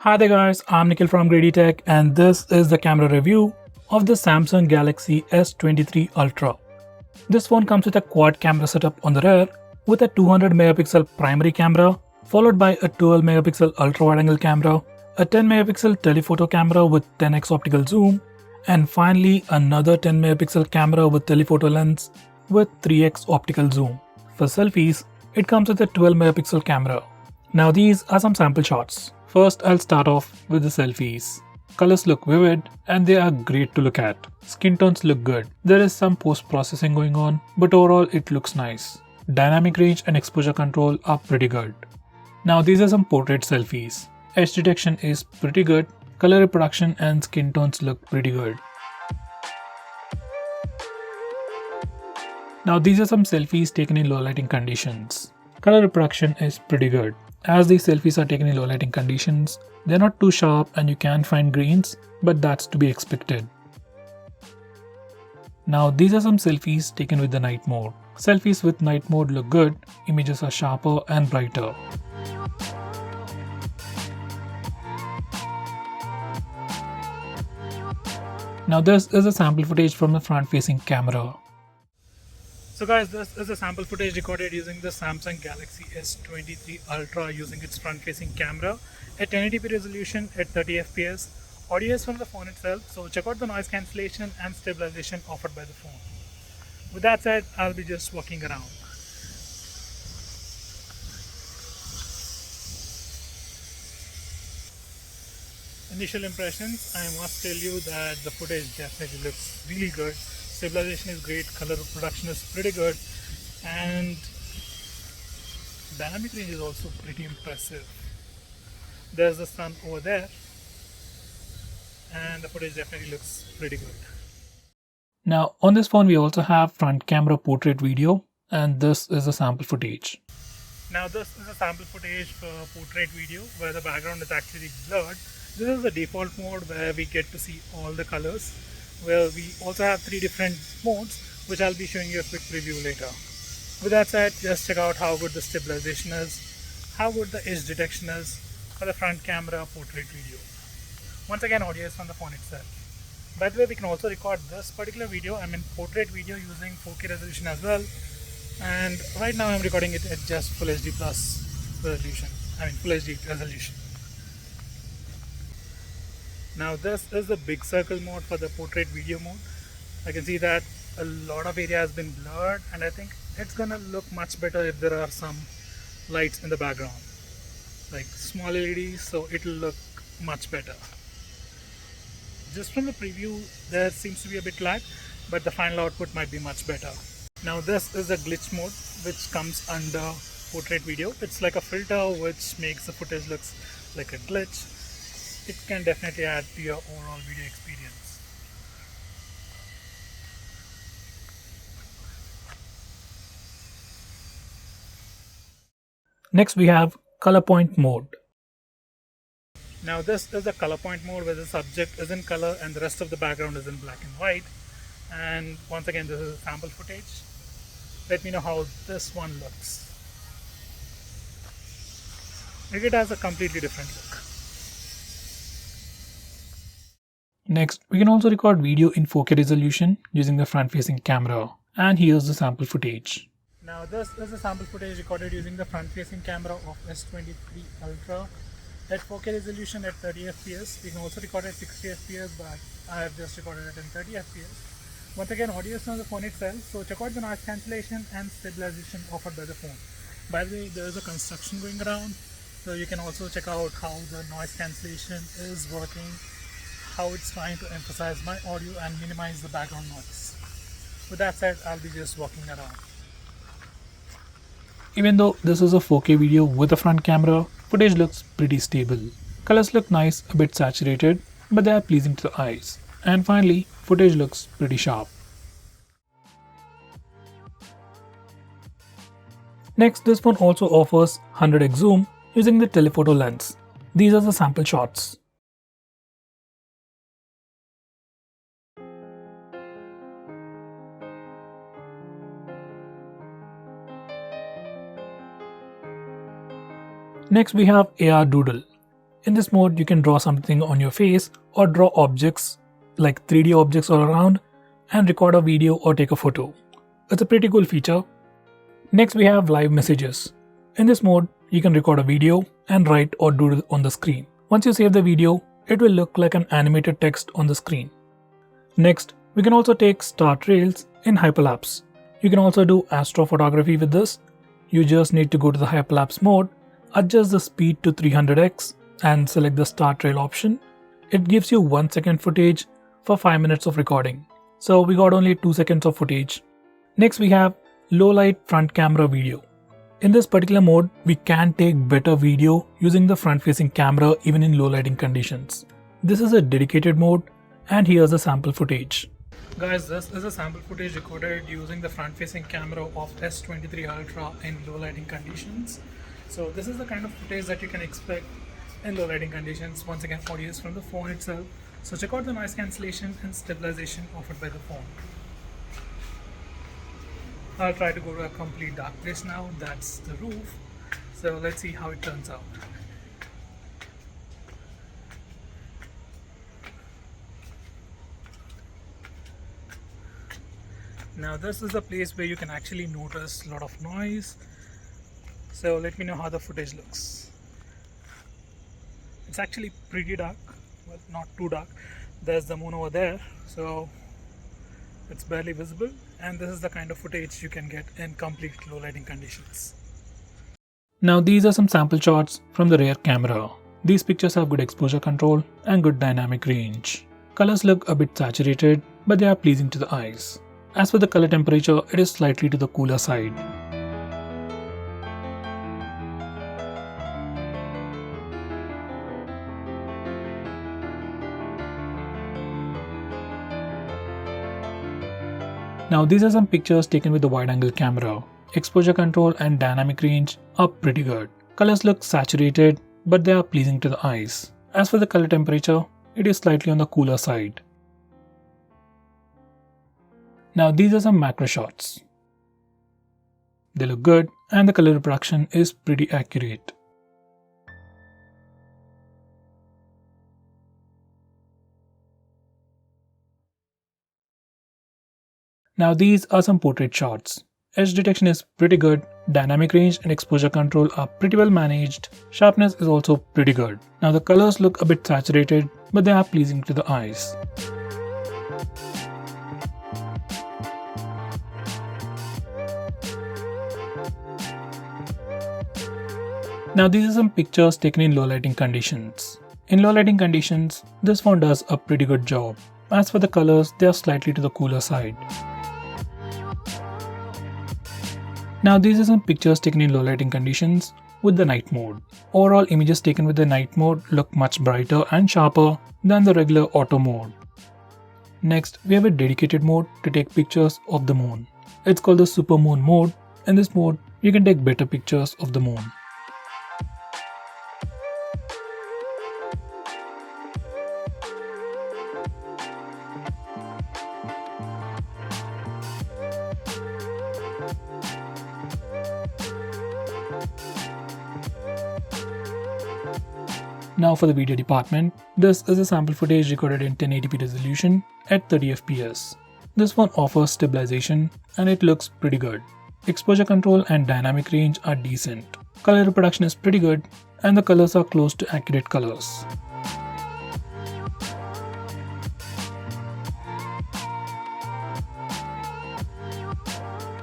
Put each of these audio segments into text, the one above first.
Hi there guys, I'm Nikhil from GreedyTech and this is the camera review of the Samsung Galaxy S23 Ultra. This phone comes with a quad camera setup on the rear with a 200 megapixel primary camera followed by a 12 megapixel ultra wide angle camera, a 10 megapixel telephoto camera with 10x optical zoom, and finally another 10 megapixel camera with telephoto lens with 3x optical zoom. For selfies, it comes with a 12 megapixel camera. Now these are some sample shots. First, I'll start off with the selfies. Colors look vivid and they are great to look at. Skin tones look good. There is some post-processing going on, but overall it looks nice. Dynamic range and exposure control are pretty good. Now these are some portrait selfies. Edge detection is pretty good. Color reproduction and skin tones look pretty good. Now these are some selfies taken in low lighting conditions. Color reproduction is pretty good. As these selfies are taken in low lighting conditions, they're not too sharp and you can find greens, but that's to be expected. Now these are some selfies taken with the night mode. Selfies with night mode look good, images are sharper and brighter. Now this is a sample footage from the front facing camera. So guys, this is a sample footage recorded using the Samsung Galaxy S23 Ultra using its front-facing camera at 1080p resolution at 30 fps. Audio is from the phone itself, so check out the noise cancellation and stabilization offered by the phone. With that said, I'll be just walking around. Initial impressions, I must tell you that the footage definitely looks really good. Stabilization is great, color reproduction is pretty good, and dynamic range is also pretty impressive. There's the sun over there and the footage definitely looks pretty good. Now on this phone we also have front camera portrait video, and this is a sample footage. Now this is a sample footage for portrait video where the background is actually blurred. This is the default mode where we get to see all the colors. Well, we also have 3 different modes, which I'll be showing you a quick preview later. With that said, just check out how good the stabilization is, how good the edge detection is for the front camera portrait video. Once again, audio is from the phone itself. By the way, we can also record this particular video, portrait video using 4K resolution as well. And right now I'm recording it at just Full HD plus resolution, Full HD resolution. Now this is the big circle mode for the portrait video mode. I can see that a lot of area has been blurred, and I think it's gonna look much better if there are some lights in the background, like small LEDs, so it'll look much better. Just from the preview there seems to be a bit lag, but the final output might be much better. Now this is the glitch mode which comes under portrait video. It's like a filter which makes the footage looks like a glitch. It can definitely add to your overall video experience. Next we have color point mode. Now this is the color point mode where the subject is in color and the rest of the background is in black and white. And once again, this is a sample footage. Let me know how this one looks. It has a completely different look. Next, we can also record video in 4K resolution using the front-facing camera. And here's the sample footage. Now this is the sample footage recorded using the front-facing camera of S23 Ultra at 4K resolution at 30 fps. We can also record at 60 fps, but I have just recorded it in 30 fps. Once again, audio is from the phone itself, so check out the noise cancellation and stabilization offered by the phone. By the way, there is a construction going around, so you can also check out how the noise cancellation is working, how it's trying to emphasize my audio and minimize the background noise. With that said, I'll be just walking around. Even though this is a 4K video with a front camera, footage looks pretty stable. Colors look nice, a bit saturated, but they are pleasing to the eyes. And finally, footage looks pretty sharp. Next, this phone also offers 100x zoom using the telephoto lens. These are the sample shots. Next we have AR Doodle. In this mode, you can draw something on your face or draw objects like 3D objects all around and record a video or take a photo. It's a pretty cool feature. Next, we have live messages. In this mode, you can record a video and write or doodle on the screen. Once you save the video, it will look like an animated text on the screen. Next, we can also take star trails in hyperlapse. You can also do astrophotography with this. You just need to go to the hyperlapse mode, adjust the speed to 300x and select the star trail option. It gives you 1 second footage for 5 minutes of recording. So we got only 2 seconds of footage. Next we have low light front camera video. In this particular mode, we can take better video using the front facing camera even in low lighting conditions. This is a dedicated mode and here's the sample footage. Guys, this is a sample footage recorded using the front facing camera of S23 Ultra in low lighting conditions. So this is the kind of footage that you can expect in low lighting conditions. Once again, audio is from the phone itself. So check out the noise cancellation and stabilization offered by the phone. I'll try to go to a complete dark place now. That's the roof. So let's see how it turns out. Now this is the place where you can actually notice a lot of noise. So let me know how the footage looks. It's actually pretty dark, well, not too dark. There's the moon over there, so it's barely visible, and this is the kind of footage you can get in complete low lighting conditions. Now these are some sample shots from the rear camera. These pictures have good exposure control and good dynamic range. Colors look a bit saturated, but they are pleasing to the eyes. As for the color temperature, it is slightly to the cooler side. Now these are some pictures taken with the wide-angle camera. Exposure control and dynamic range are pretty good. Colors look saturated, but they are pleasing to the eyes. As for the color temperature, it is slightly on the cooler side. Now these are some macro shots. They look good and the color reproduction is pretty accurate. Now these are some portrait shots. Edge detection is pretty good, dynamic range and exposure control are pretty well managed, sharpness is also pretty good. Now the colors look a bit saturated, but they are pleasing to the eyes. Now these are some pictures taken in low lighting conditions. In low lighting conditions, this phone does a pretty good job. As for the colors, they are slightly to the cooler side. Now these are some pictures taken in low lighting conditions with the night mode. Overall, images taken with the night mode look much brighter and sharper than the regular auto mode. Next, we have a dedicated mode to take pictures of the moon. It's called the super moon mode. In this mode, you can take better pictures of the moon. Now for the video department, this is a sample footage recorded in 1080p resolution at 30 fps. This one offers stabilization and it looks pretty good. Exposure control and dynamic range are decent. Color reproduction is pretty good and the colors are close to accurate colors.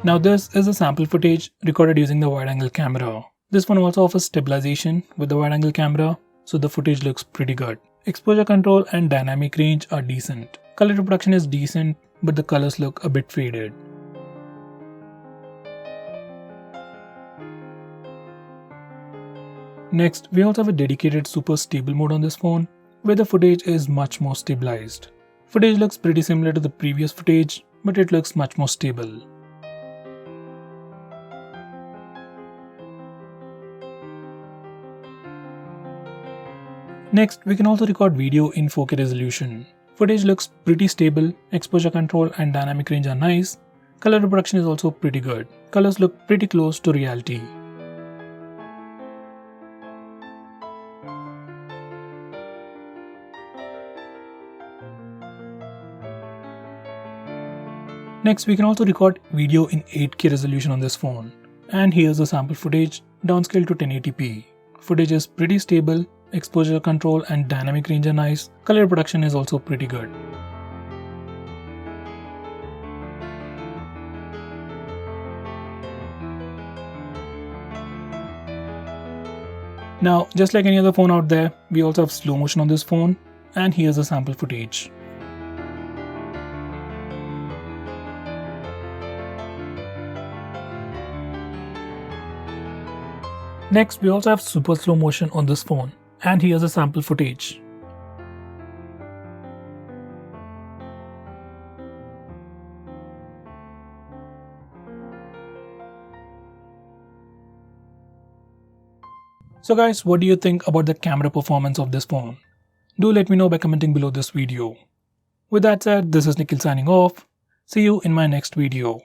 Now this is a sample footage recorded using the wide-angle camera. This one also offers stabilization with the wide-angle camera, so the footage looks pretty good. Exposure control and dynamic range are decent. Color reproduction is decent, but the colors look a bit faded. Next, we also have a dedicated super stable mode on this phone, where the footage is much more stabilized. Footage looks pretty similar to the previous footage, but it looks much more stable. Next, we can also record video in 4K resolution. Footage looks pretty stable, exposure control and dynamic range are nice. Color reproduction is also pretty good. Colors look pretty close to reality. Next, we can also record video in 8K resolution on this phone. And here's the sample footage downscaled to 1080p. Footage is pretty stable, exposure control and dynamic range are nice, color production is also pretty good. Now, just like any other phone out there, we also have slow motion on this phone, and here's the sample footage. Next, we also have super slow motion on this phone, and here's the sample footage. So guys, what do you think about the camera performance of this phone? Do let me know by commenting below this video. With that said, this is Nikhil signing off. See you in my next video.